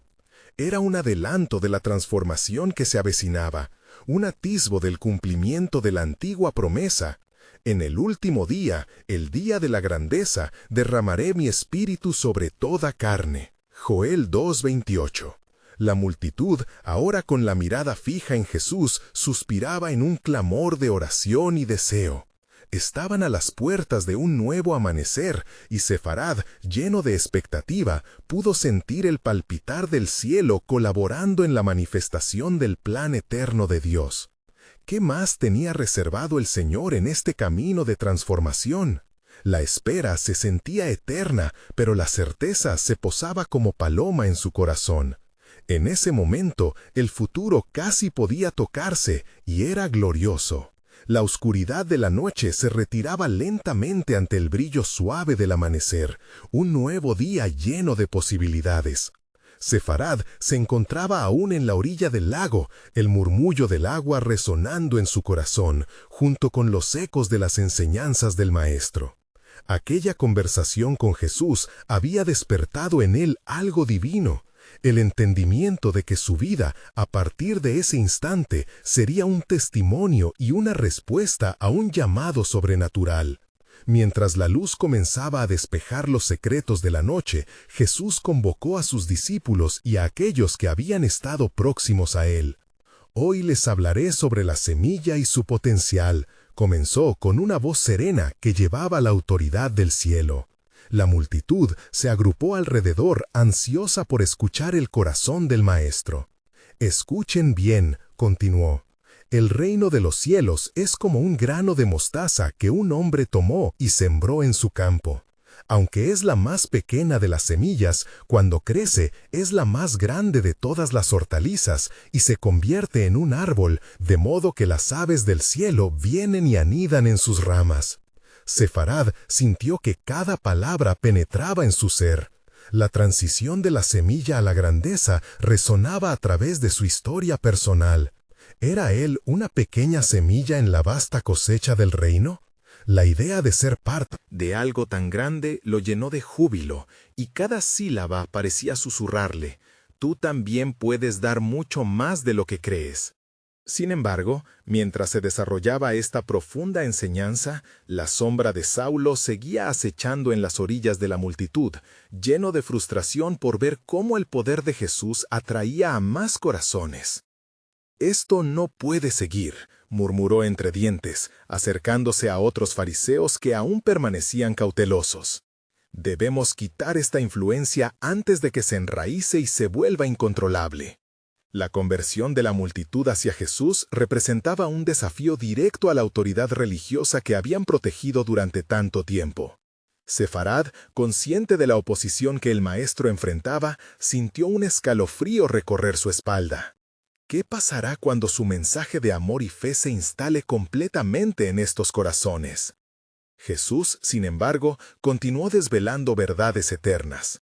Era un adelanto de la transformación que se avecinaba, un atisbo del cumplimiento de la antigua promesa. En el último día, el día de la grandeza, derramaré mi espíritu sobre toda carne. Joel 2:28. La multitud, ahora con la mirada fija en Jesús, suspiraba en un clamor de oración y deseo. Estaban a las puertas de un nuevo amanecer, y Sefarad, lleno de expectativa, pudo sentir el palpitar del cielo colaborando en la manifestación del plan eterno de Dios. ¿Qué más tenía reservado el Señor en este camino de transformación? La espera se sentía eterna, pero la certeza se posaba como paloma en su corazón. En ese momento, el futuro casi podía tocarse, y era glorioso. La oscuridad de la noche se retiraba lentamente ante el brillo suave del amanecer, un nuevo día lleno de posibilidades. Sefarad se encontraba aún en la orilla del lago, el murmullo del agua resonando en su corazón, junto con los ecos de las enseñanzas del Maestro. Aquella conversación con Jesús había despertado en él algo divino. El entendimiento de que su vida, a partir de ese instante, sería un testimonio y una respuesta a un llamado sobrenatural. Mientras la luz comenzaba a despejar los secretos de la noche, Jesús convocó a sus discípulos y a aquellos que habían estado próximos a él. «Hoy les hablaré sobre la semilla y su potencial», comenzó con una voz serena que llevaba la autoridad del cielo. La multitud se agrupó alrededor, ansiosa por escuchar el corazón del Maestro. «Escuchen bien», continuó. «El reino de los cielos es como un grano de mostaza que un hombre tomó y sembró en su campo. Aunque es la más pequeña de las semillas, cuando crece es la más grande de todas las hortalizas y se convierte en un árbol, de modo que las aves del cielo vienen y anidan en sus ramas». Sefarad sintió que cada palabra penetraba en su ser. La transición de la semilla a la grandeza resonaba a través de su historia personal. ¿Era él una pequeña semilla en la vasta cosecha del reino? La idea de ser parte de algo tan grande lo llenó de júbilo, y cada sílaba parecía susurrarle: «Tú también puedes dar mucho más de lo que crees». Sin embargo, mientras se desarrollaba esta profunda enseñanza, la sombra de Saulo seguía acechando en las orillas de la multitud, lleno de frustración por ver cómo el poder de Jesús atraía a más corazones. «Esto no puede seguir», murmuró entre dientes, acercándose a otros fariseos que aún permanecían cautelosos. «Debemos quitar esta influencia antes de que se enraíce y se vuelva incontrolable». La conversión de la multitud hacia Jesús representaba un desafío directo a la autoridad religiosa que habían protegido durante tanto tiempo. Sefarad, consciente de la oposición que el Maestro enfrentaba, sintió un escalofrío recorrer su espalda. ¿Qué pasará cuando su mensaje de amor y fe se instale completamente en estos corazones? Jesús, sin embargo, continuó desvelando verdades eternas.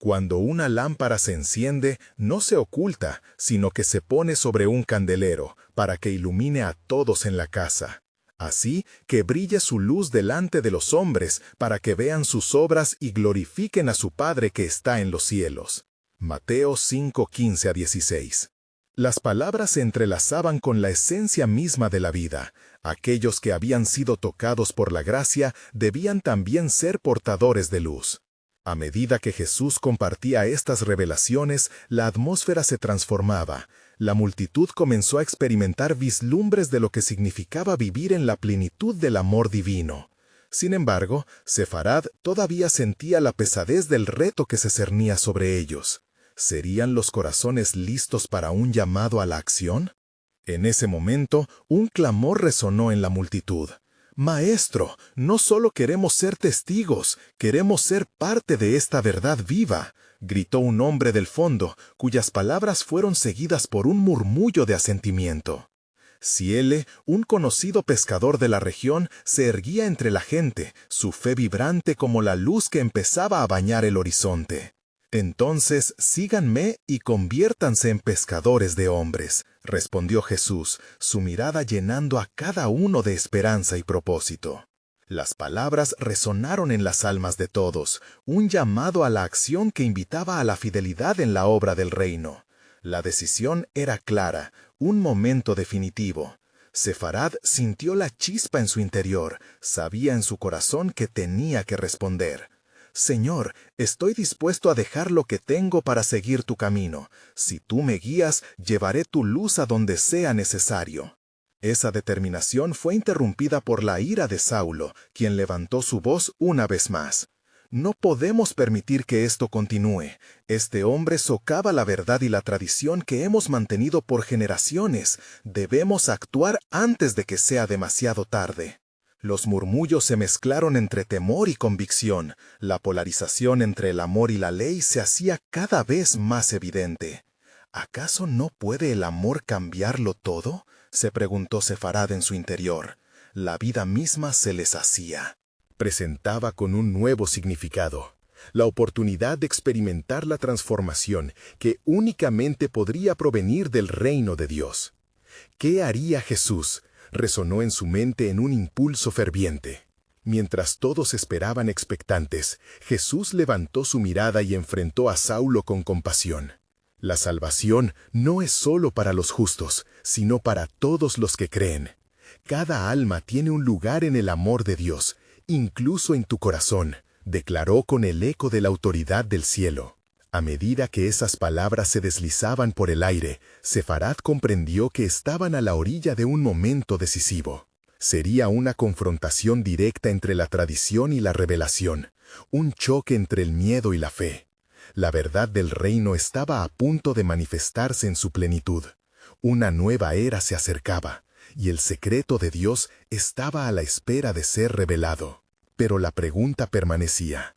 Cuando una lámpara se enciende, no se oculta, sino que se pone sobre un candelero, para que ilumine a todos en la casa. Así que brille su luz delante de los hombres, para que vean sus obras y glorifiquen a su Padre que está en los cielos. Mateo 5:15-16. Las palabras se entrelazaban con la esencia misma de la vida. Aquellos que habían sido tocados por la gracia debían también ser portadores de luz. A medida que Jesús compartía estas revelaciones, la atmósfera se transformaba. La multitud comenzó a experimentar vislumbres de lo que significaba vivir en la plenitud del amor divino. Sin embargo, Sefarad todavía sentía la pesadez del reto que se cernía sobre ellos. ¿Serían los corazones listos para un llamado a la acción? En ese momento, un clamor resonó en la multitud. «Maestro, no solo queremos ser testigos, queremos ser parte de esta verdad viva», gritó un hombre del fondo, cuyas palabras fueron seguidas por un murmullo de asentimiento. Ciele, un conocido pescador de la región, se erguía entre la gente, su fe vibrante como la luz que empezaba a bañar el horizonte. «Entonces síganme y conviértanse en pescadores de hombres», respondió Jesús, su mirada llenando a cada uno de esperanza y propósito. Las palabras resonaron en las almas de todos, un llamado a la acción que invitaba a la fidelidad en la obra del reino. La decisión era clara, un momento definitivo. Sefarad sintió la chispa en su interior, sabía en su corazón que tenía que responder. «Señor, estoy dispuesto a dejar lo que tengo para seguir tu camino. Si tú me guías, llevaré tu luz a donde sea necesario». Esa determinación fue interrumpida por la ira de Saulo, quien levantó su voz una vez más. «No podemos permitir que esto continúe. Este hombre socava la verdad y la tradición que hemos mantenido por generaciones. Debemos actuar antes de que sea demasiado tarde». Los murmullos se mezclaron entre temor y convicción. La polarización entre el amor y la ley se hacía cada vez más evidente. ¿Acaso no puede el amor cambiarlo todo?, se preguntó Sefarad en su interior. La vida misma se les hacía. Presentaba con un nuevo significado, la oportunidad de experimentar la transformación que únicamente podría provenir del reino de Dios. ¿Qué haría Jesús?, resonó en su mente en un impulso ferviente. Mientras todos esperaban expectantes, Jesús levantó su mirada y enfrentó a Saulo con compasión. La salvación no es solo para los justos, sino para todos los que creen. Cada alma tiene un lugar en el amor de Dios, incluso en tu corazón, declaró con el eco de la autoridad del cielo. A medida que esas palabras se deslizaban por el aire, Sefarad comprendió que estaban a la orilla de un momento decisivo. Sería una confrontación directa entre la tradición y la revelación, un choque entre el miedo y la fe. La verdad del reino estaba a punto de manifestarse en su plenitud. Una nueva era se acercaba, y el secreto de Dios estaba a la espera de ser revelado. Pero la pregunta permanecía.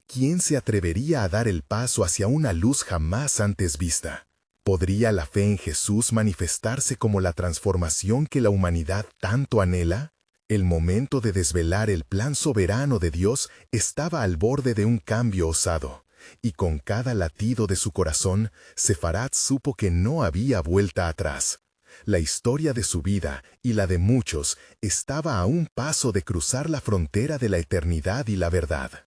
¿Quién se atrevería a dar el paso hacia una luz jamás antes vista? ¿Podría la fe en Jesús manifestarse como la transformación que la humanidad tanto anhela? El momento de desvelar el plan soberano de Dios estaba al borde de un cambio osado, y con cada latido de su corazón, Sefarad supo que no había vuelta atrás. La historia de su vida y la de muchos estaba a un paso de cruzar la frontera de la eternidad y la verdad.